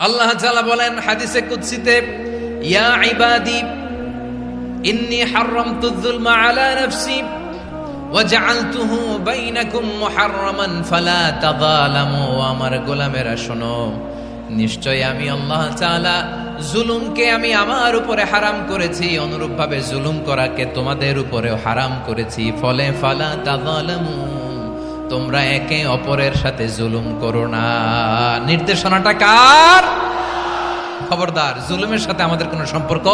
আল্লাহ তাআলা বলেন হাদিসে কুদসিতে, ইয়া ইবাদি ইন্নী হারামতুয যুলমা আলা নাফসি ওয়া জাআলতুহু বাইনাকুম মুহাররামান ফালা তাযালামু। আমার গোলামেরা শোনো, নিশ্চয় আমি আল্লাহ তাআলা জুলুমকে আমি আমার উপরে হারাম করেছি, অনুরূপভাবে জুলুম করাকে তোমাদের উপরেও হারাম করেছি। ফলে ফালা তাযালামু, তোমরা একে অপরের সাথে জুলুম করো না। নির্দেশনাটা কার? খবরদার, জুলুমের সাথে আমাদের কোনো সম্পর্ক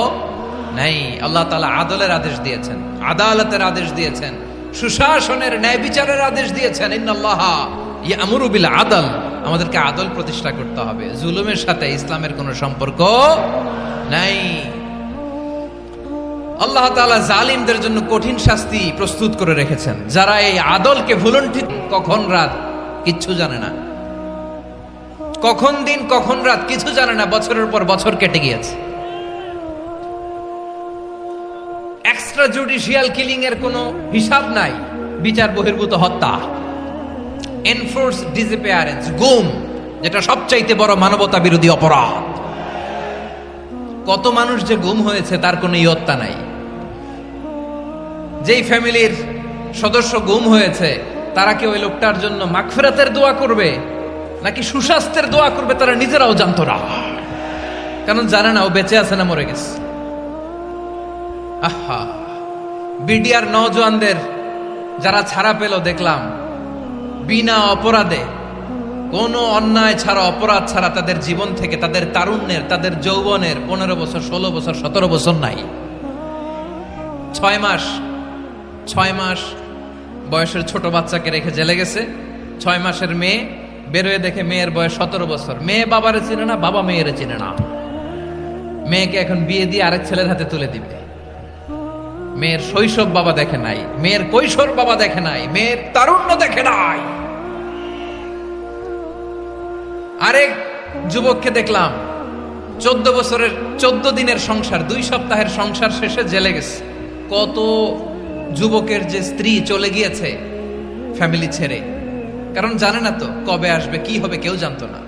নাই। আল্লাহ তাআলা আদলের আদেশ দিয়েছেন, আদালতের আদেশ দিয়েছেন, সুশাসনের ন্যায় বিচারের আদেশ দিয়েছেন। ইন্নাল্লাহা ইয়ামুরু বিল আদল, আমাদেরকে আদল প্রতিষ্ঠা করতে হবে। জুলুমের সাথে ইসলামের কোনো সম্পর্ক নাই। আল্লাহ তাআলা জালিমদের জন্য কঠিন শাস্তি প্রস্তুত করে রেখেছেন। যারা এই আদলকে ভুলুণ্ঠিত, কখন রাত কিচ্ছু জানে না, কখন দিন কখন রাত কিছু জানে না, বছরের পর বছর কেটে গিয়েছে। এক্সট্রা জুডিশিয়াল কিলিং এর কোনো হিসাব নাই, বিচার বহির্ভূত হত্যা, এনফোর্স ডিসঅ্যাপিয়ারেন্স, গুম, যেটা সবচাইতে বড় মানবতা বিরোধী অপরাধ। কত মানুষ যে গুম হয়েছে তার কোনো ইয়ত্তা নাই। যেই ফ্যামিলির সদস্য গুম হয়েছে, তারা কি ওই লোকটার জন্য মাগফিরাতের দোয়া করবে নাকি সুস্বাস্থ্যের দোয়া করবে তারা নিজেরাও জানতো না, কারণ জানে না ও বেঁচে আছে না মরে গেছে। আহা, বিডিআর নওজোয়ানদের যারা ছাড়া পেল দেখলাম, বিনা অপরাধে, কোনো অন্যায় ছাড়া, অপরাধ ছাড়া তাদের জীবন থেকে, তাদের তারুণ্যের, তাদের যৌবনের 15 বছর, 16 বছর, 17 বছর নাই, 6 মাস বয়সের ছোট বাচ্চাকে রেখে জেলে গেছে। 6 মাসের মেয়ে বেরোয় দেখে মেয়ের বয়স 17 বছর। মেয়ে বাবারে চিনে না, বাবা মেয়েরে চিনে না। মেয়েকে এখন বিয়ে দিয়ে আরেক ছেলের হাতে তুলে দিবে। মেয়ের শৈশব বাবা দেখে নাই, মেয়ের কৈশোর বাবা দেখে নাই, মেয়ের তারুণ্য দেখে নাই। আরেক যুবককে দেখলাম 14 বছরের 14 দিনের সংসার, 2 সপ্তাহের সংসার শেষে জেলে গেছে। কত যুবকের যে স্ত্রী চলে গিয়েছে ফ্যামিলি ছেড়ে, কারণ জানে না তো কবে আসবে, কি হবে, কেউ জানতো না।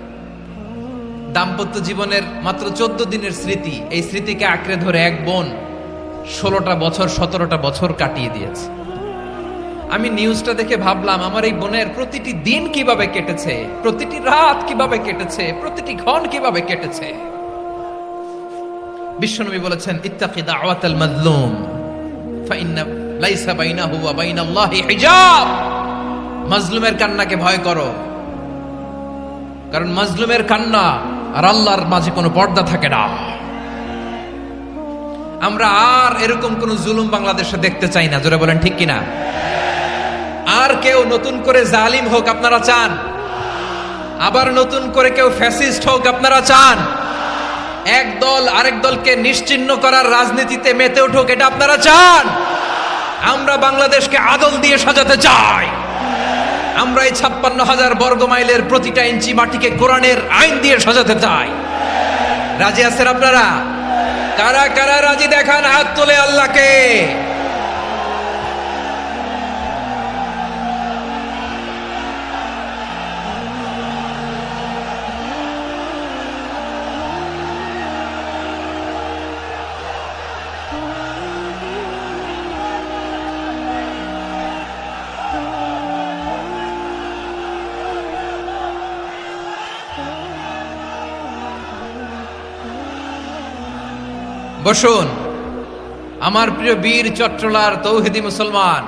দাম্পত্য জীবনের মাত্র 14 দিনের স্মৃতি, এই স্মৃতিকে আঁকড়ে ধরে এক বোন 16টা বছর, 17টা বছর কাটিয়ে দিয়েছে। আমি নিউজটা দেখে ভাবলাম, আমার এই বোনের প্রতিটি দিন কিভাবে কেটেছে, প্রতিটি রাত কিভাবে কেটেছে, প্রতিটি ক্ষণ কিভাবে কেটেছে। বিশ্বনবী বলেছেন, ইত্তাকি দাওয়াতাল মাজলুম ফাইন্না লাইসা বাইনাহু ওয়া বাইনাল্লাহি হিজাব। মাজলুমের কান্নাকে ভয় করো, কারণ মাজলুমের কান্না আর আল্লাহর মাঝে কোনো পর্দা থাকে না। আমরা আর এরকম কোন জুলুম বাংলাদেশে দেখতে চাই না। জোরে বলেন ঠিক কিনা? আর কেউ নতুন করে জালিম হোক আপনারা চান? আবার নতুন করে কেউ ফ্যাসিস্ট হোক আপনারা চান? এক দল আরেক দলকে নিশ্চিহ্ন করার রাজনীতিতে মেতে উঠুক, এটা আপনারা চান? আমরা বাংলাদেশকে আদল দিয়ে সাজাতে চাই। আমরা এই 56,000 বর্গ মাইলের প্রতিটা ইঞ্চি মাটিকে কোরআনের আইন দিয়ে সাজাতে চাই। রাজি আছেন আপনারা? কারা কারা রাজি দেখান হাত তুলে আল্লাহকে। বসুন, আমার প্রিয় বীর চট্টলার তৌহিদি মুসলমান,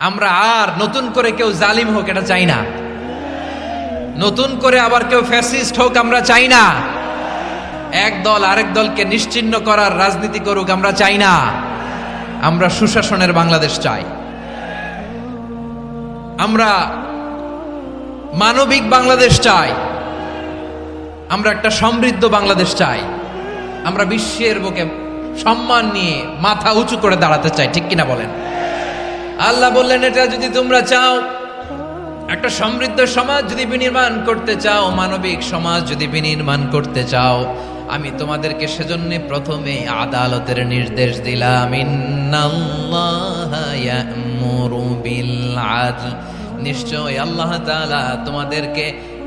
আমরা আর নতুন করে কেউ জালিম হোক এটা চাই না। নতুন করে আবার কেউ ফ্যাসিস্ট হোক আমরা চাই না। এক দল আরেক দলকে নিশ্চিহ্ন করার রাজনীতি করুক আমরা চাই না। আমরা সুশাসনের বাংলাদেশ চাই। আমরা মানবিক বাংলাদেশ চাই। আমরা একটা সমৃদ্ধ বাংলাদেশ চাই। আমরা বিশ্বের বুকে সম্মান নিয়ে মাথা উঁচু করে দাঁড়াতে চাই, ঠিক কিনা বলেন? আল্লাহ বললেন, এটা যদি তোমরা চাও, একটা সমৃদ্ধ সমাজ যদি বিনির্মাণ করতে চাও, মানবিক সমাজ যদি বিনির্মাণ করতে চাও, আমি তোমাদেরকে সেজন্য প্রথমে আদালতের নির্দেশ দিলাম। ইন্নাল্লাহা ইয়া'মুরু বিল আদল, নিশ্চয় আল্লাহ তাআলা তোমাদেরকে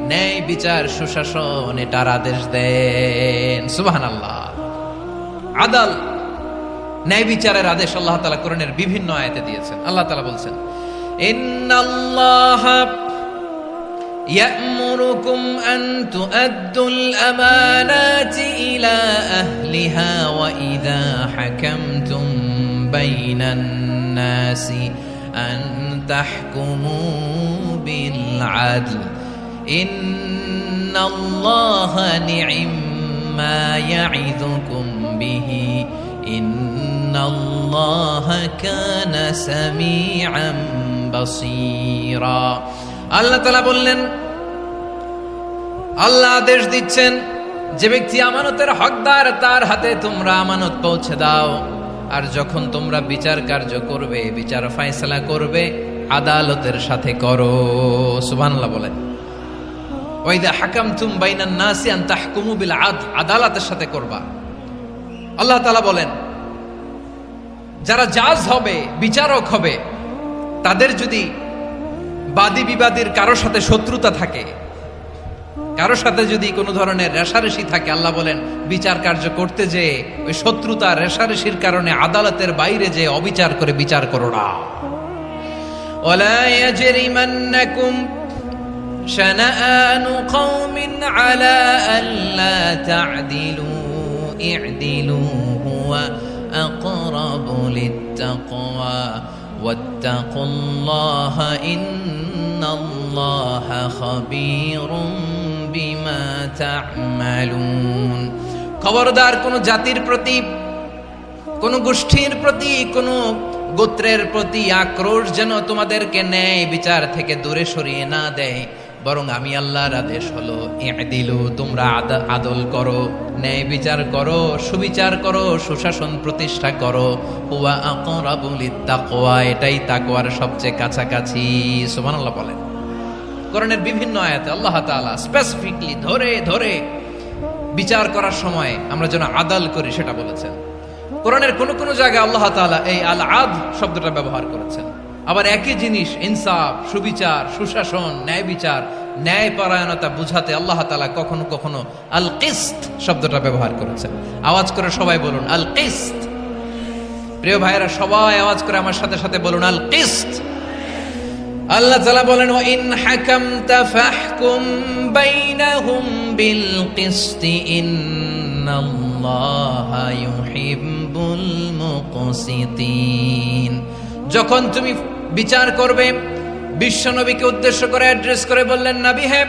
ন্যায় বিচার সুশাসন এটার আদেশ দেন। সুবহানাল্লাহ। আদাল, ন্যায় বিচারের আদেশ আল্লাহ তাআলা কোরআনের বিভিন্ন আয়াতে দিয়েছেন। আল্লাহ তাআলা বলছেন, ইন্নাল্লাহা يأمركم أن تؤدوا الأمانات إلى أهلها وإذا حكمتم بين الناس أن تحكموا بالعدل إن الله نعم ما يعظكم به إن الله كان سميعا بصيرا। আল্লাহ তাআলা বললেন, আল্লাহ আদেশ দিচ্ছেন যে ব্যক্তি আমানতের হকদার তার হাতে তোমরা আমানত পৌঁছে দাও, আর যখন তোমরা বিচার কার্য করবে, বিচার ফয়সালা করবে, আদালতের সাথে করো। সুবহানাল্লাহ বলেন। ওয়াইদা হাকামতুম বাইনান নাসি আন তাহকুমু বিল আদল, আদালতের সাথে করবা। আল্লাহ তাআলা বলেন, যারা জাজ হবে, বিচারক হবে, তাদের যদি বাদী বিবাদীর কারোর সাথে শত্রুতা থাকে, কারোর সাথে যদি কোনো ধরনের রেষারেষি থাকে, আল্লাহ বলেন বিচার কার্য করতে যে ওই শত্রুতা রেষারেষির কারণে আদালতের বাইরে যে অবিচার করে বিচার করো না। ওয়ালা ইয়াজরিমান্নাকুম শানাআনু কওমিন আলা আল্লা তা'দিলু ই'দিলু হুয়া আকরাবু লিত্তাকওয়া ওয়াত্তাকুল্লাহা ইন্নাল্লাহা খাবীরুম বিমা তা'মালুন। খবরদার কোন জাতির প্রতি, কোন গোষ্ঠীর প্রতি, কোন গোত্রের প্রতি আক্রোশ যেন তোমাদেরকে ন্যায় বিচার থেকে দূরে সরিয়ে না দেয়, বরং আমি আল্লাহর আদেশ হলো ই'দিলু, তোমরা আদল করো, ন্যায় বিচার করো, সুবিচার করো, সুশাসন প্রতিষ্ঠা করো। হুয়া আকরাবু লিত্তাকওয়া, এটাই তাকওয়ার সবচেয়ে কাছাকাছি। সুবহানাল্লাহ বলেন। কোরআনের বিভিন্ন আয়াতে আল্লাহ তাআলা স্পেসিফিকলি ধরে ধরে বিচার করার সময় আমরা যেন আদাল করি সেটা বলেছেন। কোরআনের কোন কোন জায়গায় আল্লাহ তাআলা এই আল আদ শব্দটা ব্যবহার করেছেন। আবার একই জিনিস ইনসাফ, সুবিচার, সুশাসন, ন্যায় বিচার, ন্যায় পরায়ণতা বুঝাতে আল্লাহ তাআলা কখনো কখনো আল কিসত শব্দটা ব্যবহার করেছেন। আওয়াজ করে সবাই বলুন আল কিসত। প্রিয় ভাইরা, সবাই আওয়াজ করে আমার সাথে সাথে বলুন আল কিসত। আল্লাহ তাআলা বলেন, ওয়া ইন হাকামতা ফাহকুম বাইনাহুম বিল কিসতি ইন্নাল্লাহা ইউহিব্বুল মুকসিতিন। যখন তুমি বিচার করবে, বিশ্বনবীকে উদ্দেশ্য করে অ্যাড্রেস করে বললেন, নবী হে,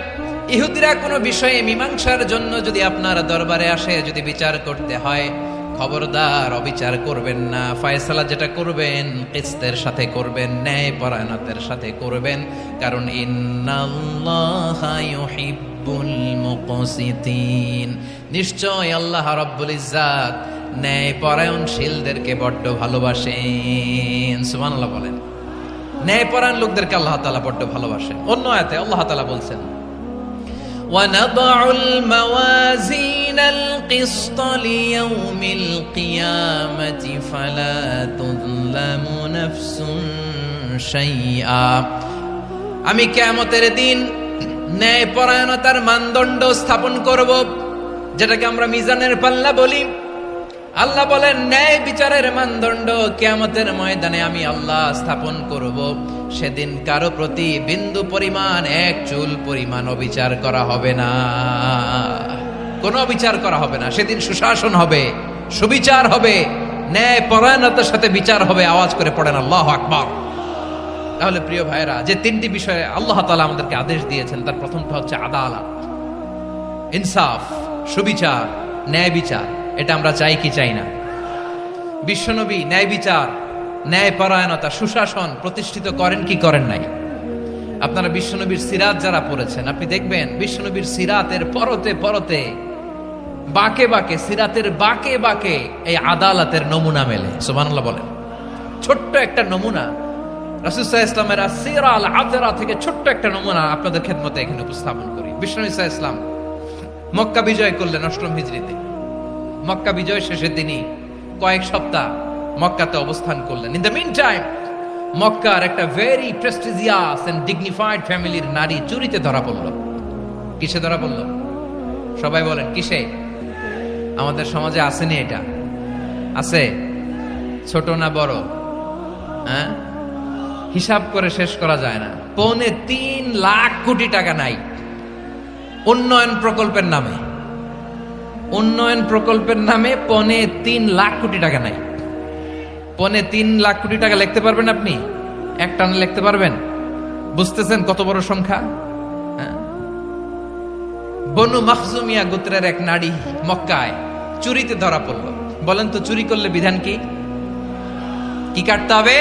ইহুদিরা কোনো বিষয়ে মীমাংসার জন্য যদি আপনার দরবারে আসে, যদি বিচার করতে হয়, খবরদার অবিচার করবেন না। ফয়সালা যেটা করবেন কিসতের সাথে করবেন, ন্যায় পরায়ণতার সাথে করবেন, কারণ ইন্নাল্লাহা ইউহিব্বুল মুকসিতিন, নিশ্চয় আল্লাহ রাব্বুল ইজ্জাত ন্যায় পরায়ণশীলদেরকে বড্ড ভালোবাসেন। সুবহানাল্লাহ বলেন। ন্যায় পরায়ণ লোকদেরকে আল্লাহ তাআলা বড্ড ভালোবাসেন। অন্য আয়াতে আল্লাহ তাআলা বলছেন, وَنَضَعُ الْمَوَازِينَ الْقِسْطَ لِيَوْمِ الْقِيَامَةِ فَلَا تُظْلَمُ نَفْسٌ شَيْئًا। আমি কিয়ামতের দিন ন্যায় পরায়ণতার মানদণ্ড স্থাপন করব, যেটাকে আমরা মিজানের পাল্লা বলি। আল্লাহ বলেন, ন্যায় বিচারের মানদণ্ড কিয়ামতের ময়দানে আমি আল্লাহ স্থাপন করব। সেদিন কারো প্রতি বিন্দু পরিমাণ, এক চুল পরিমাণ অবিচার করা হবে না, কোনো অবিচার করা হবে না। সেদিন সুশাসন হবে, সুবিচার হবে, ন্যায় পরায়ণতার সাথে বিচার হবে। আওয়াজ করে পড়েন আল্লাহু আকবার। তাহলে প্রিয় ভাইরা, যে তিনটি বিষয়ে আল্লাহ তাআলা আমাদেরকে আদেশ দিয়েছেন, তার প্রথমটা হচ্ছে আদালত, ইনসাফ, সুবিচার, ন্যায় বিচার। এটা আমরা চাই কি চাই না? বিশ্বনবী ন্যায় বিচার, ন্যায় পরায়ণতা, সুশাসন প্রতিষ্ঠিত করেন কি করেন নাই? আপনারা বিশ্বনবীর সিরাত যারা পড়েছেন, আপনি দেখবেন বিশ্বনবীর সিরাতের পরতে পরতে, বাঁকে বাঁকে, সিরাতের বাঁকে বাঁকে এই আদালতের নমুনা মেলে। সুবহানাল্লাহ বলেন। ছোট্ট একটা নমুনা রাসূল সাল্লাল্লাহু আলাইহি ওয়াসাল্লামের আসিরা আল আযরা থেকে ছোট্ট একটা নমুনা আপনাদের খেদমতে এখানে উপস্থাপন করি। বিশ্বনবী সাল্লাল্লাহু আলাইহি ওয়াসাল্লাম মক্কা বিজয় করলেন ৮ম হিজরিতে। মক্কা বিজয় শেষের দিনই কয়েক সপ্তাহ মক্কাতে অবস্থান করলেন। ইন দ্য মিন টাইম মক্কার একটা ভেরি প্রেস্টিজিয়াস এন্ড ডিগনিফাইড ফ্যামিলির নারী চুরিতে ধরা পড়ল। কিসে ধরা পড়লো? সবাই বলেন কিসে? আমাদের সমাজে আসেনি এটা? আছে? ছোট না বড়? হ্যাঁ, হিসাব করে শেষ করা যায় না। 3.25 লাখ কোটি টাকা নাই উন্নয়ন প্রকল্পের নামে। উন্নয়ন প্রকল্পের নামে 3.25 লাখ কোটি টাকা নাই। 3.25 লাখ কোটি টাকা লিখতে পারবেন আপনি? একটানা লিখতে পারবেন? বুঝতেছেন কত বড় সংখ্যা? বনু মাখজুমিয়া গোত্রের এক নারী মক্কায় চুরিতে ধরা পড়ল। বলেন তো চুরি করলে বিধান কি? কি কাটতে হবে?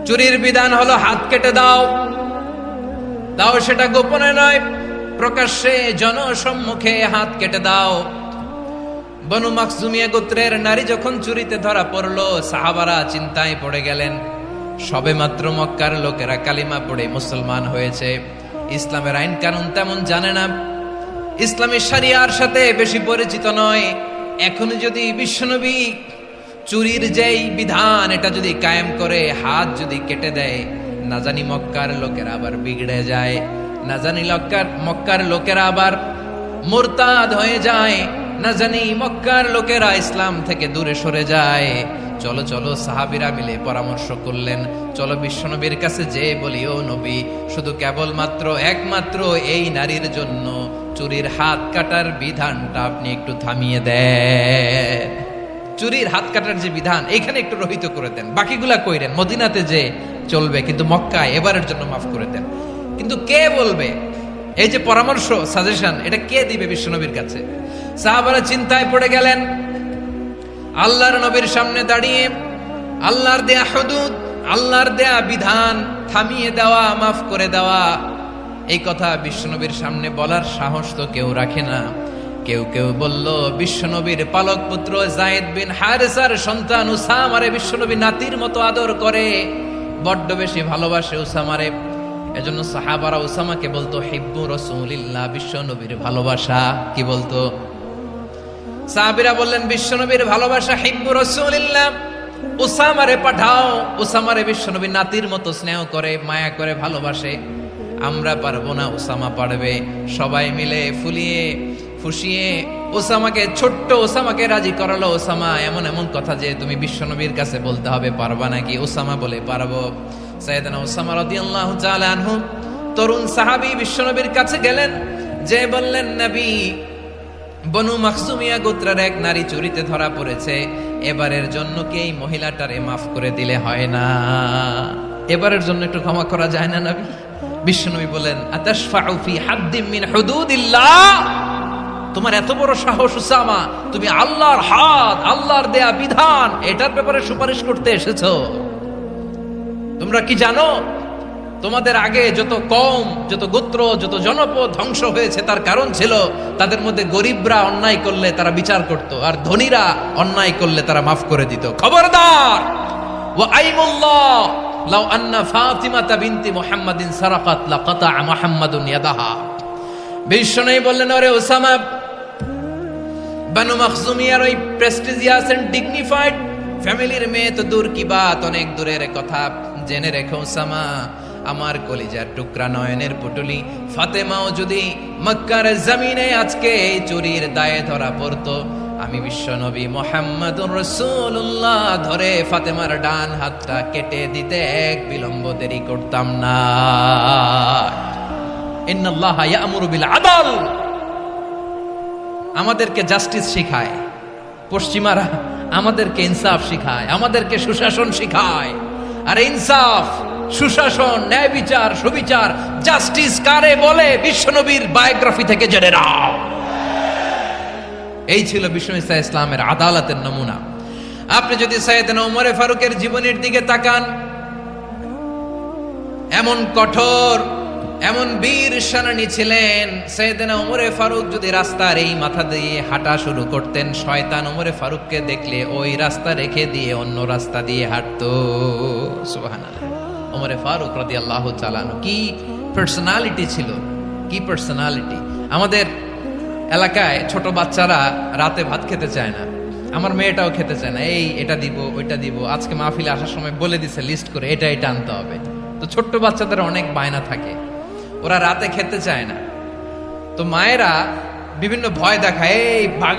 চুরির বিধান হলো হাত কেটে দাও। দাও সেটা গোপনে নয়, প্রকাশ্যে জনসম্মুখে হাত কেটে দাও। বনু মাখজুমিয়া গোত্রের নারী যখন চুরিতে ধরা পড়লো, সাহাবারা চিন্তায় পড়ে গেলেন। সবে মাত্র মক্কার লোকেরা কালিমা পড়ে মুসলমান হয়েছে, ইসলামের আইন কানুন তেমন জানে না, ইসলামী শরিয়ার সাথে বেশি পরিচিত নয়। এখন যদি বিশ্বনবী চুরির যেই বিধান এটা যদি কায়েম করে হাত যদি কেটে দেয়, না জানি মক্কার লোকেরা আবার বিগড়ে যায়, না জানি মক্কার লোকেরা আবার মুরতাদ হয়ে যায়, না জানি মক্কার লোকেরা ইসলাম থেকে দূরে সরে যায়। চলো চলো, সাহাবীরা মিলে পরামর্শ করলেন, চলো বিশ্বনবীর কাছে যে বলি, ও নবী, শুধু কেবলমাত্র একমাত্র এই নারীর জন্য চুরির হাত কাটার বিধানটা আপনি একটু থামিয়ে দেন। চুরির হাত কাটার যে বিধান এখানে একটু রহিত করে দেন, বাকিগুলা কইরেন মদিনাতে যে চলবে, কিন্তু মক্কায় এবারের জন্য মাফ করে দেন। কিন্তু কে বলবে? এই যে পরামর্শ, সাজেশন, এটা কে দিবে বিশ্বনবীর কাছে? সাহাবারা চিন্তায় পড়ে গেলেন। আল্লাহর নবীর সামনে দাঁড়িয়ে আল্লাহর দেয়া হুদুদ, আল্লাহর দেয়া বিধান থামিয়ে দেওয়া, মাফ করে দেওয়া, এই কথা বিশ্বনবীর সামনে বলার সাহস তো কেউ রাখে না। কেউ কেউ বলল, বিশ্বনবীর পালক পুত্র যায়েদ বিন হারেসার সন্তান উসামারে বিশ্বনবী নাতির মতো আদর করে, বড্ড বেশি ভালোবাসে উসামারে। এজন্য সাহাবারা উসামাকে বলতো হিব্বু রাসূলিল্লাহ, বিশ্বনবীর ভালোবাসা। কি বলতো? সাহাবীরা বললেন, বিশ্বনবীর ভালোবাসা হিব্বু রাসূলিল্লাহ, উসামারে পাঠাও। উসামারে বিশ্বনবী নাতির মতো স্নেহ করে, মায়া করে, ভালোবাসে। আমরা পারবো না, উসামা পারবে। সবাই মিলে ফুলিয়ে ফুসিয়ে ওসামাকে, ছোট্ট ওসামাকে রাজি করালো। ওসামা, এমন এমন কথা যে তুমি বিশ্বনবীর কাছে বলতে হবে, পারবা নাকি? ওসামা বলে, পারবো। সাইয়েদনা ওসামা রাদিয়াল্লাহু তাআলা আনহু তরুণ সাহাবী বিশ্বনবীর কাছে গেলেন, যে বললেন, নবী, বনু মাখজুমিয়া গোত্রের এক নারী চুরিতে ধরা পড়েছে, এবারের জন্য কি এই মহিলাটারে মাফ করে দিলে হয় না? এবারের জন্য একটু ক্ষমা করা যায় না নবী? বিশ্বনবী বলেন, আতাশফাউ ফি হাদ্দিম মিন হুদুদিল্লাহ, তোমার এত বড় সাহস উসামা, তুমি আল্লাহর হাত, আল্লাহর দেয়া বিধান, এটার ব্যাপারে সুপারিশ করতে এসেছো? তোমরা কি জানো তোমাদের আগে যত কওম, যত গোত্র, যত জনপদ ধ্বংস হয়েছে তার কারণ ছিল তাদের মধ্যে গরিবরা অন্যায় করলে তারা বিচার করত, আর ধনীরা অন্যায় করলে তারা মাফ করে দিত। খবরদার! ওয়া আইমুল্লাহ লাউ আন্না ফাতিমাতা বিনতি মুহাম্মাদিন সারাকাত লাকাতা মুহাম্মাদুন ইয়াদাহা। বিশ্বনবী বললেন, ওরে ওসামা, বানু মাখজুমিয়ার ওই প্রেস্টিজিয়াস এন্ড ডিগনিফাইড ফ্যামিলির মেয়ে তো দূর কি বাত, অনেক দূরের কথা। জেনে রেখো ওসামা, আমার কলিজার টুকরা, নয়নের পুটুলি ফাতেমাও যদি মক্কার জমিনে আজকে এই চুরির দায়ে ধরা পড়তো, আমি বিশ্বনবী মুহাম্মাদুর রাসূলুল্লাহ ধরে ফাতেমার ডান হাতটা কেটে দিতে এক বিলম্ব দেরি করতাম না। ইন্নাল্লাহা ইয়া'মুরু বিল আদল, আমাদেরকে জাস্টিস শিখায়। পশ্চিমারা আমাদেরকে ইনসাফ শিখায়, আমাদেরকে সুশাসন শিখায়। আর ইনসাফ, সুশাসন, ন্যায় বিচার, সুবিচার, জাস্টিস কারে বলে বিশ্বনবীর বায়োগ্রাফি থেকে জেনে নাও। এই ছিল বিশ্বনবী ইসলামের আদালতের নমুনা। আপনি যদি সাইয়েদনা ওমর ফারুকের জীবনের দিকে তাকান, এমন কঠোর, এমন বীর সেনানী ছিলেন। সাইয়েদনা ওমর ফারুক যদি রাস্তার এই মাথা দিয়ে হাঁটা শুরু করতেন, শয়তান ওমর ফারুককে দেখলে ওই রাস্তা রেখে দিয়ে অন্য রাস্তা দিয়ে হাঁটতো। সুবহানাল্লাহ। ওমর ফারুক রাদিয়াল্লাহু তাআলা কি পার্সোনালিটি ছিল, কি পার্সোনালিটি! আমাদের এলাকায় ছোট বাচ্চারা রাতে ভাত খেতে চায় না, আমার মেয়েটাও খেতে চায় না। এই এটা দিব, ওইটা দিব, আজকে মাহফিলে আসার সময় বলে দিছে লিস্ট করে এটা এটা আনতে হবে। তো ছোট্ট বাচ্চাদের অনেক বায়না থাকে। ওরা রাতে খেতে চায় না। তো মায়েরা বিভিন্ন ভয় দেখায়, এই বাঘ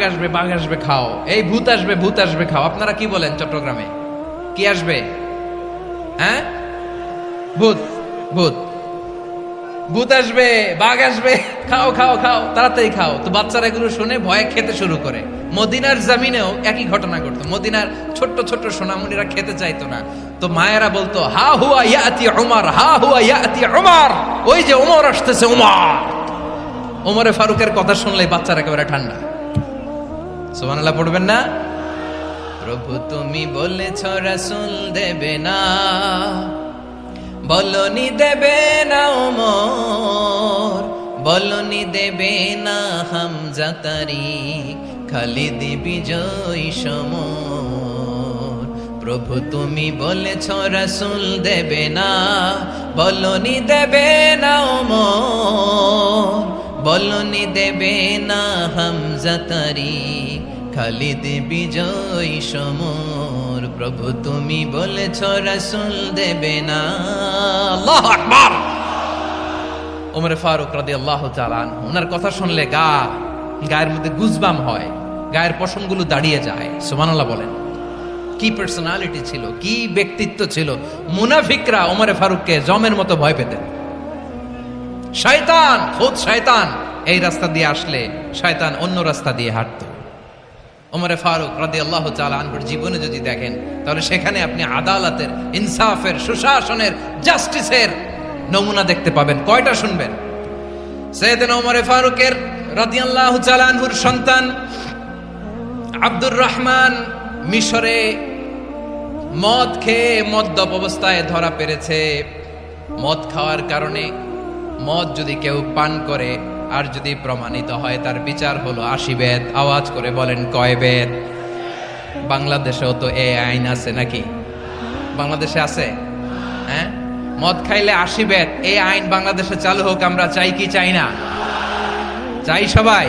আসবে খাও, এই ভূত আসবে খাও। আপনারা কি বলেন চট্টগ্রামে? কি আসবে? হ্যাঁ, ভূত ভূত ভূত আসবে, বাঘ আসবে, খাও খাও খাও, তাড়াতাড়ি খাও। তো বাচ্চারা এগুলো শুনে ভয়ে খেতে শুরু করে। মদিনার জামিনেও একই ঘটনা ঘটতো। মদিনার ছোট্ট ছোট্ট সোনামণিরা খেতে চাইতো না। তো মায়েরা বলতো, হা হুয়া ইয়াতি উমর, হা হুয়া ইয়াতি উমর, ওই যে ওমর আসতেছে, ওমর। ওমরে ফারুকের কথা শুনলে বাচ্চারা একেবারে ঠান্ডা। সুবহানাল্লাহ পড়বেন না? প্রভু তুমি বলেছ রাসূল দেবে না, বলনি দেবে না ওমর, বলনি দেবে না হামজা তারিক, খালিদ বিজয় সমর। প্রভু তুমি বলেছ রাসূল দেবে না, বলনি দেবে না ওমর, বলনি দেবে না হামজা তারিক, খালিদ বিজয় সমর। প্রভু তুমি বলেছ রাসূল দেবে না। আল্লাহু আকবার। ওমর ফারুক রাদিয়াল্লাহু তাআলা আনহু, ওনার কথা শুনলে গায়ের মধ্যে গুজবাম হয়, গায়ের পশমগুলো দাঁড়িয়ে যায়। সুবহানাল্লাহ বলেন। কি পার্সোনালিটি ছিল, কি ব্যক্তিত্ব ছিল। মুনাফিকরা ওমর ফারুককে জমের মতো ভয় পেতেন। শয়তান, খুদ শয়তান এই রাস্তা দিয়ে আসলে শয়তান অন্য রাস্তা দিয়ে হাঁটতো। ওমর ফারুক রাদিয়াল্লাহু তাআলা আনহুর জীবনে যদি দেখেন, তাহলে সেখানে আপনি আদালতের, ইনসাফের, সুশাসনের, জাস্টিসের নমুনা দেখতে পাবেন। কয়টা শুনবেন? সাইয়েদনা ওমর ফারুকের রাদিয়াল্লাহু তাআলা আনহুর সন্তান আব্দুর রহমান মিশরে মদ খেয়ে মদ্যপ অবস্থায় ধরা পড়েছে। মদ খাওয়ার কারণে, মদ যদি কেউ পান করে আর যদি প্রমাণিত হয়, তার বিচার হলো 80 বেত। আওয়াজ করে বলেন কয় বেত? বাংলাদেশেও তো এই আইন আছে নাকি? বাংলাদেশে আছে? হ্যাঁ, মদ খাইলে 80 বেত, এই আইন বাংলাদেশে চালু হোক। আমরা চাই কি চাই না? চাই সবাই।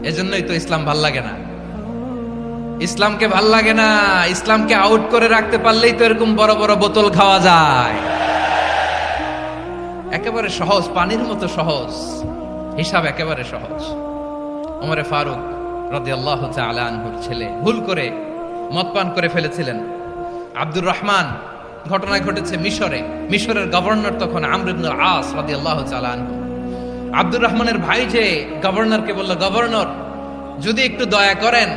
এজন্যই তো ইসলাম ভাল লাগে না। ইসলামকে ভাল লাগে না। ইসলামকে আউট করে রাখতে পারলেই তো এরকম বড় বড় বোতল খাওয়া যায়। একেবারে সহজ, পানির মতো সহজ, হিসাব একেবারে সহজ। ওমর ফারুক রাদিয়াল্লাহু তাআলা আনহুর ছেলে ভুল করে মদ পান করে ফেলেছিলেন। আব্দুর রহমান, ঘটনা ঘটেছে মিশরে। মিশরের গভর্নর তখন আমর ইবনুল আস রাদিয়াল্লাহু তাআলা আনহু। আব্দুর রহমানের ভাই যে গভর্নরকে বলল, গভর্নর যদি একটু দয়া করেন,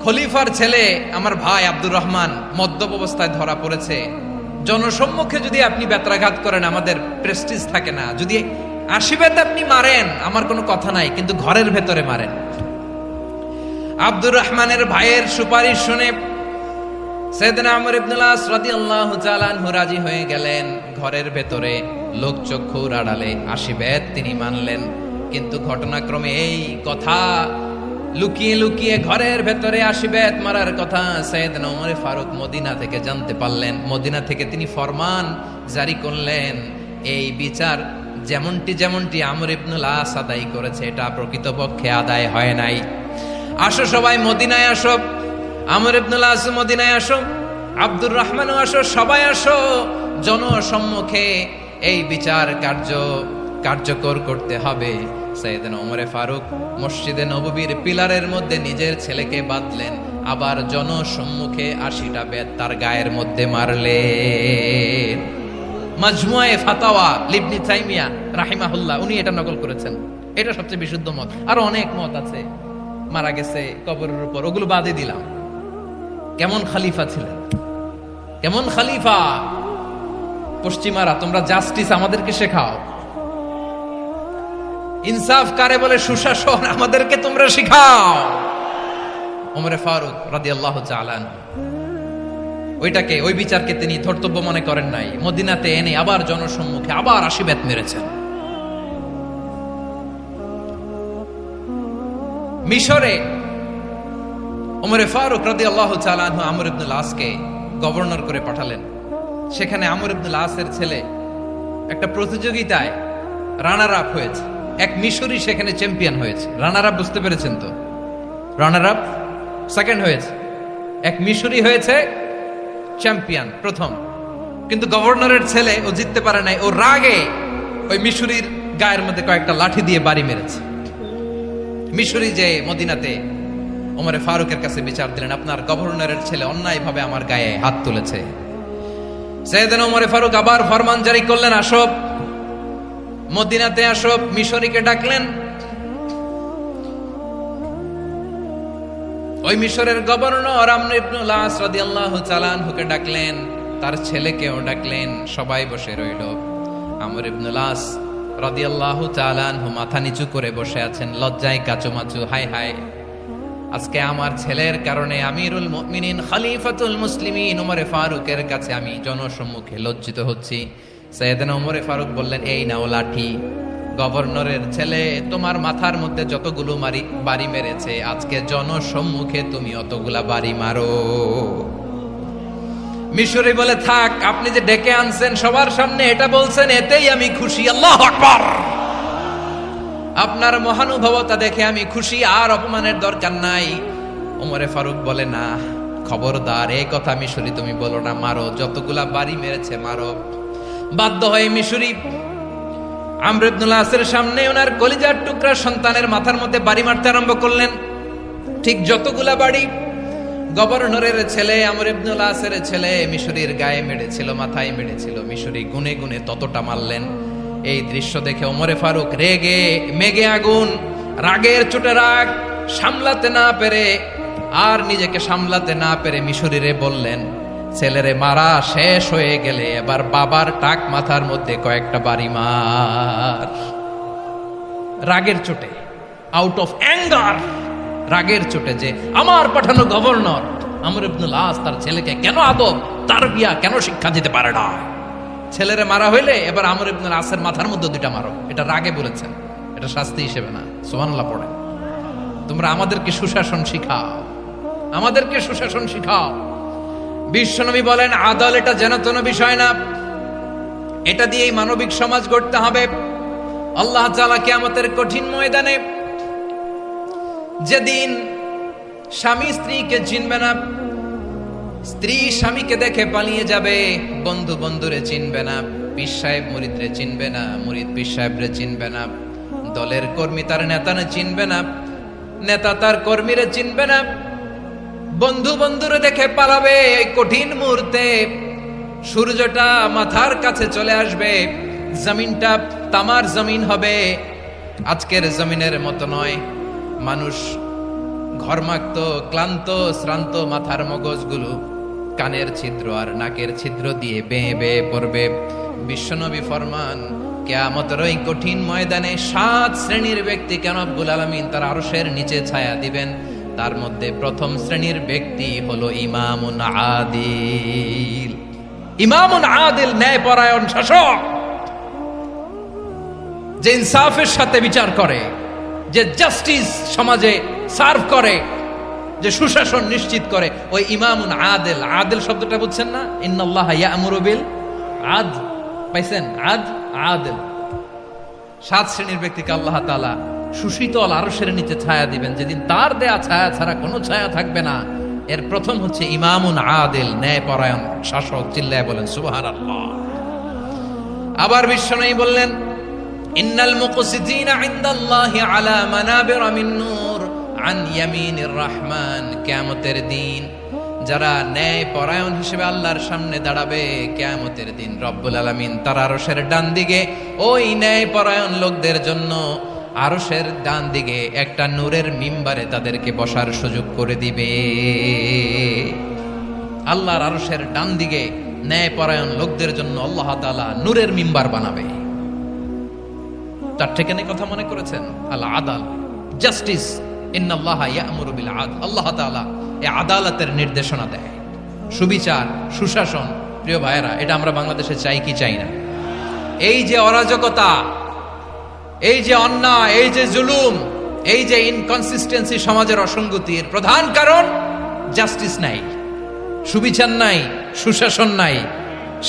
খলিফার ছেলে আমার ভাই আব্দুর রহমান মদ্যপ অবস্থায় ধরা পড়েছে, জনসম্মুখে যদি আপনি বেত্রাঘাত করেন আমাদের প্রেস্টিজ থাকে না, যদি 80 বেত আপনি মারেন আমার কোনো কথা নাই, কিন্তু ঘরের ভেতরে মারেন। আব্দুর রহমানের ভাইয়ের সুপারিশ শুনে সাইয়েদনা আমর ইবনুল আস রাদিয়াল্লাহু তাআলা আনহু রাজি হয়ে গেলেন। ঘরের ভেতরে লোক চক্ষুর আড়ালে 80 বেত তিনি মানলেন। কিন্তু ঘটনাক্রমে এই কথা লুকিয়ে লুকিয়ে ঘরের ভেতরে 80 বেত মারার কথা সাইয়েদনা ওমর ফারুক মদিনা থেকে জানতে পারলেন। মদিনা থেকে তিনি ফরমান জারি করলেন, এই বিচার যেমনটি আমর ইবনুল আস আদায় করেছে, এটা প্রকৃতপক্ষে আদায় হয় নাই। আসো সবাই মদিনায় আসো, আমর ইবনুল আস মদিনায় আসো, আব্দুর রহমানও আসো, সবাই আসো, জনসম্মুখে এই বিচার কার্যকর করতে হবে। সাইয়েদনা ওমর ফারুক মসজিদে নববীর পিলারের মধ্যে নিজের ছেলেকে বাঁধলেন, আবার জনসম্মুখে 80টা বেত তার গায়ের মধ্যে মারলেন। মাজমুয়ে ফাতাওয়া ইবনে তাইমিয়া রাহিমাহুল্লাহ উনি এটা নকল করেছেন। এটা সবচেয়ে বিশুদ্ধ মত। আরো অনেক মত আছে, মারা গেছে কবরের উপর, ওগুলো বাদে দিলাম। কেমন খলিফা ছিলেন, কেমন খলিফা! পশ্চিমারা তোমরা জাস্টিস আমাদেরকে শেখাও, ইনসাফ কারে বলে, সুশাসন আমাদেরকে তোমরা শিখাও। ওমর ফারুক রাদিয়াল্লাহু তাআলা আনহু ওই বিচারকে তিনি ধর্তব্য মনে করেন নাই। মদিনাতে এনে আবার জনসম্মুখে আবার 80 বেত মেরেছেন। মিশরে ওমর ফারুক রাদিয়াল্লাহু তাআলা আনহু আমর ইবনুল আসকে গভর্নর করে পাঠালেন। সেখানে আমর ইবনুল আসের ছেলে একটা প্রতিযোগিতায় রানার আপ হয়েছে। এক মিশরি সেখানে চ্যাম্পিয়ন হয়েছে। রানার আপ বুঝতে পেরেছেন তো? রানার আপ সেকেন্ড হয়েছে, এক মিশরি হয়েছে চ্যাম্পিয়ন প্রথম। কিন্তু গভর্নরের ছেলে ও জিততে পারে নাই, ও রাগে ওই মিশরীর গায়ের মধ্যে কয়েকটা লাঠি দিয়ে বাড়ি মেরেছে। মিশরী যে মদিনাতে ওমরে ফারুকের কাছে বিচার দিলেন, আপনার গভর্নরের ছেলে অন্যায়ভাবে আমার গায়ে হাত তুলেছে। সাইয়েদনা ওমরে ফারুক আবার ফরমান জারি করলেন, আসো মদিনাতে আসো। মিশরীকে ডাকলেন। ওই মিশরের গভর্নর আমর ইবনুল আস রাদিয়াল্লাহু তাআলা আনহুকে ডাকলেন, তার ছেলেকেও ডাকলেন। সবাই বসে রইল। আমর ইবনুল আস রাদিয়াল্লাহু তাআলা আনহু মাথা নিচু করে বসে আছেন, লজ্জায় কাচুমাচু। হায় হায়, আজকে আমার ছেলের কারণে আমিরুল মুমিনিন খলিফাতুল মুসলিমিন ওমরে ফারুকের কাছে আমি জনসম্মুখে লজ্জিত হচ্ছি। সাইয়েদনা ওমরে ফারুক বললেন, এই নাও লাঠি। গভর্নরের ছেলে তোমার মাথার মধ্যে যতগুলো বাড়ি মেরেছে, আজকে জনসম্মুখে তুমি অতগুলা বাড়ি মারো। মিশরী বলে, থাক, আপনি যে ডেকে আনছেন সবার সামনে এটা বলছেন, এতেই আমি খুশি। আল্লাহু আকবার। আপনার মহানুভবতা দেখে আমি খুশি, আর অপমানের দরকার নাই। ওমরে ফারুক বলে, না, খবরদার, এই কথা মিশরী তুমি বলো না, মারো, যতগুলা বাড়ি মেরেছে মারো। বাধ্য হয়ে মিশরী আমর ইবনুল আসের সামনে ওনার কলিজার টুকরা সন্তানের মাথার মধ্যে বাড়ি মারতে আরম্ভ করলেন। ঠিক যতগুলা বাড়ি গভর্নরের ছেলে আমর ইবনুল আসের ছেলে মিশরীর গায়ে মেরেছিল, মাথায় মেরেছিল, মিশরী গুনে গুনে ততটা মারলেন। এই দৃশ্য দেখে ওমরে ফারুক রেগে মেগে আগুন, রাগের চোটে রাগ সামলাতে না পেরে, আর নিজেকে সামলাতে না পেরে মিশরীরে বললেন, ছেলেরে মারা শেষ হয়ে গেলে এবার বাবার টাক মাথার মধ্যে কয়েকটা বাড়ি মার। রাগের চোটে, আউট অফ অ্যাঙ্গার, রাগের চোটে, যে আমার পাঠানো গভর্নর আমর ইবনুল আস তার ছেলেকে কেন আদব তারবিয়া কেন শিক্ষা দিতে পারে না। ছেলেরে মারা হইলে এবার আমর ইবনুল আসের মাথার মধ্যে দুইটা মারো। এটা রাগে বলেছেন, এটা শাস্তি হিসেবে না। সুবহানাল্লাহ পড়ে। তোমরা আমাদেরকে সুশাসন শিখাও, আমাদেরকে সুশাসন শিখাও। বিশ্বনবী বলেন, আদল এটা যেন তেন বিষয় না, এটা দিয়েই মানবিক সমাজ গড়তে হবে। আল্লাহ তাআলা কিয়ামতের কঠিন ময়দানে, যেদিন স্বামী স্ত্রীকে চিনবে না, স্ত্রী স্বামীকে দেখে পালিয়ে যাবে, বন্ধু বন্ধুরে চিনবে না, পীর সাহেব মুরিদরে চিনবে না, মুরিদ পীর সাহেবরে চিনবে না, দলের কর্মী তার নেতারে চিনবে না, নেতা তার কর্মীরে চিনবে না, বন্ধু বন্ধুরে দেখে পালাবে। এই কঠিন মুহূর্তে সূর্যটা মাথার কাছে চলে আসবে, জমিনটা তামার জমিন হবে। আজকের জমিনের মতো নয়। মানুষ ঘর্মাক্ত, ক্লান্ত, শ্রান্ত মাথার মগজগুলো কানের ছিদ্র আর নাকের ছিদ্র দিয়ে বেয়ে বেয়ে পড়বে। বিশ্বনবী ফরমান, কিয়ামতের ওই কঠিন ময়দানে 7 শ্রেণীর ব্যক্তিকে রব্বুল আলামিন তার আরশের নিচে ছায়া দিবেন। তার মধ্যে প্রথম শ্রেণীর ব্যক্তি হলো ইমামুন আদিল। ইমামুন আদিল, ন্যায়পরায়ণ শাসক, যে ইনসাফের সাথে বিচার করে, যে জাস্টিস সমাজে সার্ভ করে, যে সুশাসন নিশ্চিত করে, ওই ইমামুন আদিল। আদিল শব্দটা বুঝছেন না? ইন্নাল্লাহা ইয়া'মুরু বিল আদল। পাইছেন? আদিল। 7 শ্রেণীর ব্যক্তিকে আল্লাহ তাআলা সুশীতল আরশের নিচে ছায়া দিবেন, যেদিন তার দেয়া ছায়া ছাড়া কোনো ছায়া থাকবে না। এর প্রথম হচ্ছে ইমামুন আদিল, ন্যায়পরায়ণ শাসক। চিল্লায় বলেন সুবহানাল্লাহ। আবার বিশ্বনবী বললেন, ইন্নাল মুকসিতিনা ইনদাল্লাহি আলা মানাবিরা মিন নূর আন ইয়ামিনির রহমান। কিয়ামতের দিন যারা ন্যায়পরায়ণ হিসেবে আল্লাহর সামনে দাঁড়াবে, কিয়ামতের দিন রব্বুল আলামিন তার আরশের ডান দিকে ওই ন্যায়পরায়ণ লোকদের জন্য আরশের ডান দিকে একটা নূরের মিম্বারে তাদেরকে বসার সুযোগ করে দিবে। আল্লাহর আরশের ডান দিকে ন্যায়পরায়ণ লোকদের জন্য আল্লাহ তাআলা নূরের মিম্বার বানাবে। তার ঠিকানে কথা মনে করেছেন? আল আদাল, জাস্টিস। ইন্নাল্লাহা ইয়া'মুরু বিল আদল। আল্লাহ তাআলা এই আদালতের নির্দেশনা দেয়, সুবিচার, সুশাসন। প্রিয় ভাইয়েরা, এটা আমরা বাংলাদেশে চাই কি চাই না? এই যে অরাজকতা, এই যে অন্যায়, এই যে জুলুম, এই যে ইনকনসিস্টেন্সি সমাজের অসঙ্গতির প্রধান কারণ জাস্টিস নাই, সুবিচার নাই, সুশাসন নাই।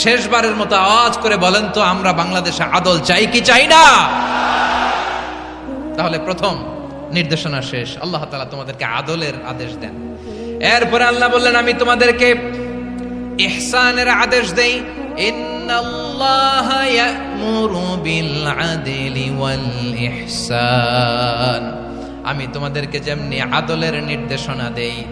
শেষবারের মতো আওয়াজ করে বলেন তো, আমরা বাংলাদেশে আদল চাই কি চাই না? তাহলে প্রথম নির্দেশনা শেষ। আল্লাহ তাআলা তোমাদেরকে আদলের আদেশ দেন। এরপরে আল্লাহ বললেন, আমি তোমাদেরকে ইহসানের আদেশ দেই। ইন্নাল্লাহা ইয়া'মুরু বিল আদলি ওয়াল ইহসান, আমি তোমাদেরকে যেমনি আদলের নির্দেশনা দেই